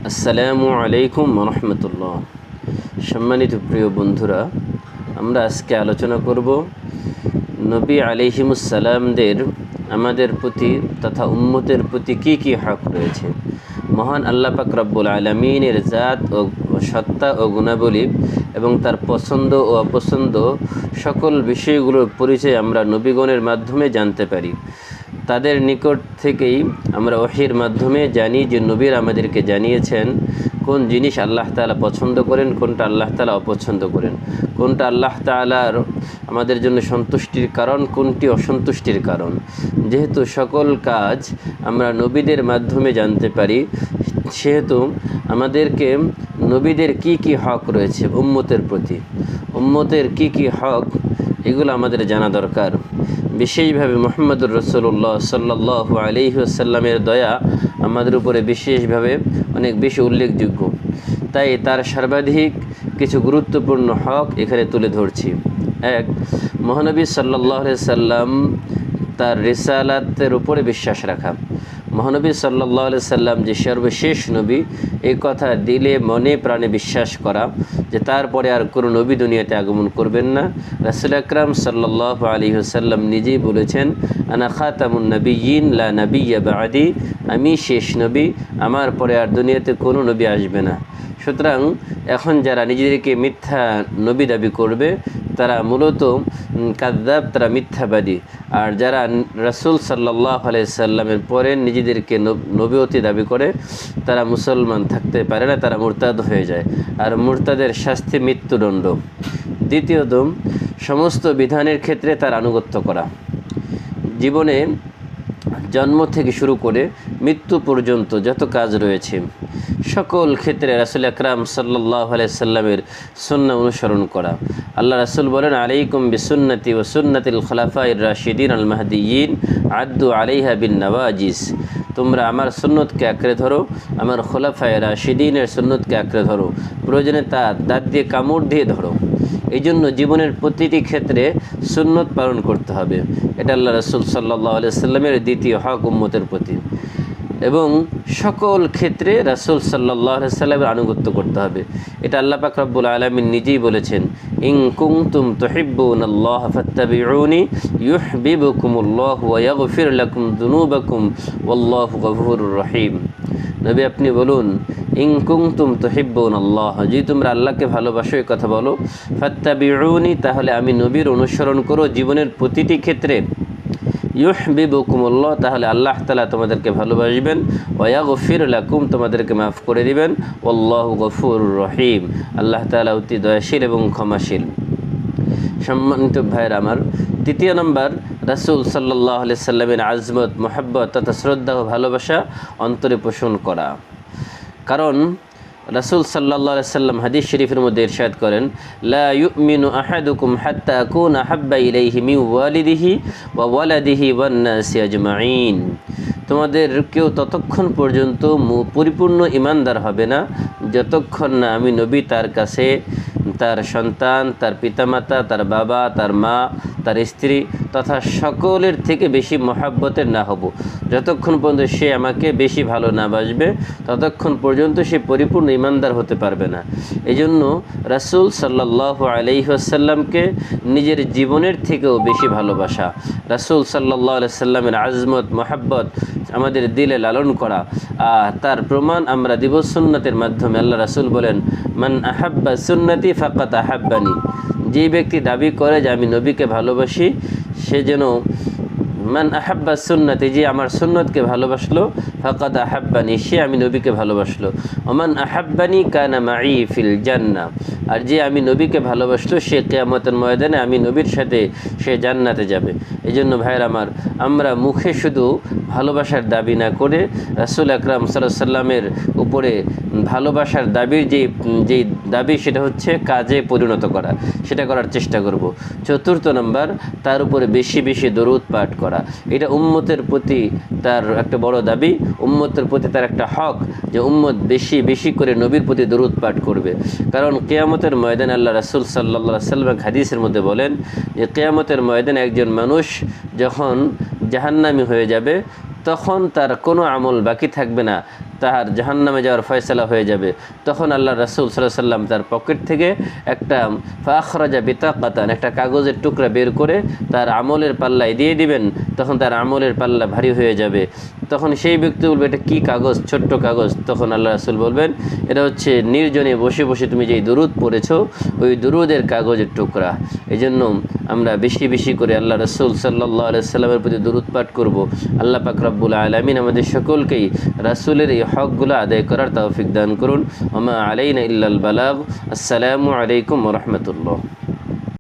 আসসালামু আলাইকুম রহমতুল্লাহ। সম্মানিত প্রিয় বন্ধুরা, আমরা আজকে আলোচনা করব নবী আলাইহিমুসসালামদের আমাদের প্রতি তথা উম্মতের প্রতি কি কি হক রয়েছে। মহান আল্লাহ পাক রব্বুল আলামিনের জাত ও সত্তা ও গুণাবলী এবং তার পছন্দ ও অপছন্দ সকল বিষয়গুলোর পরিচয় আমরা নবীগণের মাধ্যমে জানতে পারি। তাদের নিকট থেকেই আমরা ওহীর মাধ্যমে জানি যে নবীর আমাদেরকে জানিয়েছেন কোন জিনিস আল্লাহ তাআলা পছন্দ করেন, কোনটা আল্লাহ তাআলা অপছন্দ করেন, কোনটা আল্লাহ তাআলার আমাদের জন্য সন্তুষ্টির কারণ, কোনটি অসন্তুষ্টির কারণ। যেহেতু সকল কাজ আমরা নবীদের মাধ্যমে জানতে পারি, সেহেতু আমাদেরকে নবীদের কি কি হক রয়েছে উম্মতের প্রতি, উম্মতের কি কি হক, এগুলো আমাদের জানা দরকার। বিশেষভাবে মুহাম্মদুর রাসূলুল্লাহ সাল্লাল্লাহু আলাইহি ওয়াসাল্লামের দয়া আমাদের উপরে বিশেষভাবে অনেক বেশি উল্লেখযোগ্য, তাই তার সর্বাধিক কিছু গুরুত্বপূর্ণ হক এখানে তুলে ধরছি। এক, মহানবী সাল্লাল্লাহু আলাইহি সাল্লাম তার রিসালাতের উপরে বিশ্বাস রাখা। মহানবী সাল্লাল্লাহু আলাইহি সাল্লাম যে সর্বশেষ নবী, এই কথা দিলে মনে প্রাণে বিশ্বাস করা যে তারপরে আর কোনো নবী দুনিয়াতে আগমন করবেন না। রাসূল আকরাম সাল্লাল্লাহু আলাইহি ওয়াসাল্লাম নিজেই বলেছেন, আনা খাতামুন নবিয়্যিন লা নাবিয়্যা বা'দি, আমি শেষ নবী, আমার পরে আর দুনিয়াতে কোনো নবী আসবে না। সুতরাং এখন যারা নিজেদেরকে মিথ্যা নবী দাবি করবে তারা মূলত কাযযাব, তারা মিথ্যাবাদী। আর যারা রাসূল সাল্লাল্লাহু আলাইহি সাল্লামের পরে নিজেদেরকে নবুয়তি দাবি করে তারা মুসলমান থাকতে পারে না, তারা মুরতাদ হয়ে যায়। আর মুরতাদের শাস্তি মৃত্যুদণ্ড। দ্বিতীয়ত, সমস্ত বিধানের ক্ষেত্রে তার আনুগত্য করা। জীবনে জন্ম থেকে শুরু করে মৃত্যু পর্যন্ত যত কাজ রয়েছে সকল ক্ষেত্রে রাসূল আকরাম সাল্লাল্লাহু আলাইহি সাল্লামের সুন্নাহ অনুসরণ করা। আল্লাহ রাসূল বলেন, আলাইকুম বিসুন্নতি ওয়া সুন্নাতিল খুলাফায়ে রাশিদিন আল মাহদিয়িন আদ্দু আলাইহা বিন নওয়াজিস। তোমরা আমার সুন্নতকে আঁকড়ে ধরো, আমার খুলাফায়ে রাশিদিনের সুন্নতকে আঁকড়ে ধরো, প্রয়োজনে তা দাঁত দিয়ে কামড় দিয়ে ধরো। এই জন্য জীবনের প্রতিটি ক্ষেত্রে সুন্নত পালন করতে হবে। এটা আল্লাহ রাসূল সাল্লাল্লাহু আলাইহি সাল্লামের দ্বিতীয় হক উম্মতের প্রতি। এবং সকল ক্ষেত্রে রাসূল সাল্লাল্লাহু আলাইহি সাল্লামের আনুগত্য করতে হবে। এটা আল্লাহ পাক রব্বুল আলামিন নিজেই বলেছেন, ইন কুনতুম তুহিব্বুনাল্লাহ ফাত্তাবিউনি ইউহিব্বুকুমুল্লাহু ওয়া ইয়াগফির লাকুম যুনুবাকুম ওয়াল্লাহু গফুরুর রহিম। নবী আপনি বলুন, ইন কুনতুম তুহিব্বুনাল্লাহ, যদি তোমরা আল্লাহকে ভালোবাসো, এই কথা বলো, ফাত্তাবিউনি, তাহলে আমি নবীর অনুসরণ করো জীবনের প্রতিটি ক্ষেত্রে, ইউহিব্বুকুমুল্লাহ, তাহলে আল্লাহ তাআলা তোমাদেরকে ভালোবাসবেন, ওয়া ইয়াগফির লাকুম, তোমাদেরকে মাফ করে দিবেন, আল্লাহু গফুরুর রহিম, আল্লাহ তাআলা অতি দয়াশীল এবং ক্ষমাশীল। সম্মানিত ভাইয়েরা আমার, তৃতীয় নম্বর, রাসূল সাল্লাল্লাহু আলাইহি সাল্লামের আজমত, মহব্বত তথা শ্রদ্ধা ও ভালোবাসা অন্তরে পোষণ করা। কারণ রাসূল সাল্লাল্লাহু আলাইহি সাল্লাম হাদিস শরীফের মধ্যে ইরশাদ করেন, লা ইউমিনু আহাদুকুম হাত্তা আকুনা হাব্বা ইলাইহি মিন ওয়ালিদিহি ওয়া ওয়ালাদিহি ওয়ান নাসি আজমাইন। তোমাদের কেউ ততক্ষণ পর্যন্ত পরিপূর্ণ ঈমানদার হবে না যতক্ষণ না আমি নবী তার কাছে, তার সন্তান, তার পিতামাতা, তার বাবা, তার মা, তার স্ত্রী তথা সকলের থেকে বেশি মহাব্বতের না হব। যতক্ষণ পর্যন্ত সে আমাকে বেশি ভালো না বাসবে ততক্ষণ পর্যন্ত সে পরিপূর্ণ ঈমানদার হতে পারবে না। এই জন্য রাসূল সাল্লাল্লাহু আলাইহি ওয়াসাল্লামকে নিজের জীবনের থেকেও বেশি ভালোবাসা, রাসূল সাল্লাল্লাহু আলাইহি সাল্লামের আজমত, মহাব্বত আমাদের দিলে লালন করা। তার প্রমাণ আমরা দিব সুন্নতের মাধ্যমে। আল্লাহ রাসূল বলেন, মান আহাব্বা সুন্নতি ফাকাদ আহাব্বানি, যে ব্যক্তি দাবি করে যে আমি নবীকে ভালোবাসি, সে যেন, মান আহাব্বা সুন্নতি, যে আমার সুন্নতকে ভালোবাসলো, ফাকাদ আহাব্বানি, সে আমি নবীকে ভালোবাসলো। ওমান আহাব্বানি কানা মাই ফিল জান্নাহ, আর যে আমি নবীকে ভালোবাসলো সে কিয়ামতের ময়দানে আমি নবীর সাথে সে জান্নাতে যাবে। এই জন্য ভাইয়ের আমার, আমরা মুখে শুধু ভালোবাসার দাবি না করে রাসূল আকরাম সাল্লাল্লাহু আলাইহি সাল্লামের উপরে ভালোবাসার দাবির যেই দাবি, সেটা হচ্ছে কাজে পরিণত করা, সেটা করার চেষ্টা করব। চতুর্থ নম্বর, তার উপরে বেশি বেশি দরুদ পাঠ করা। এটা উম্মতের প্রতি তার একটা বড় দাবি, উম্মতের প্রতি তার একটা হক যে উম্মত বেশি বেশি করে নবীর প্রতি দরুদ পাঠ করবে। কারণ কিয়ামতের ময়দানে আল্লাহ রাসূল সাল্লাল্লাহু আলাইহি সাল্লাম হাদিসের মধ্যে বলেন যে কিয়ামতের ময়দানে একজন মানুষ যখন জাহান্নামী হয়ে যাবে তখন তার কোনো আমল বাকি থাকবে না, তাহার জাহান্নামে যাওয়ার ফয়সালা হয়ে যাবে। তখন আল্লাহ রাসূল সাল্লাল্লাহু আলাইহি সাল্লাম তার পকেট থেকে একটা ফাখরাজা বিতাকাতান, একটা কাগজের টুকরা বের করে তার আমলের পাল্লায় দিয়ে দিবেন। তখন তার আমলের পাল্লা ভারী হয়ে যাবে। তখন সেই ব্যক্তি বলবে, এটা কি কাগজ, ছোট্ট কাগজ। তখন আল্লাহ রাসূল বলবেন, এটা হচ্ছে নির্জনে বসে বসে তুমি যেই দুরূদ পড়েছো ওই দুরূদের কাগজের টুকরা। এই জন্য আমরা বেশি বেশি করে আল্লাহ রাসূল সাল্লাল্লাহু আলাইহি সাল্লামের প্রতি দুরূদ পাঠ করব। আল্লাহ পাক রব্বুল আলামিন আমাদের সকলকেই রাসূলের এই হকগুলো আদায় করার তৌফিক দান করুন। ওমা আলাইনা ইল্লাল বালাগ। আসসালামু আলাইকুম ওয়া রাহমাতুল্লাহ।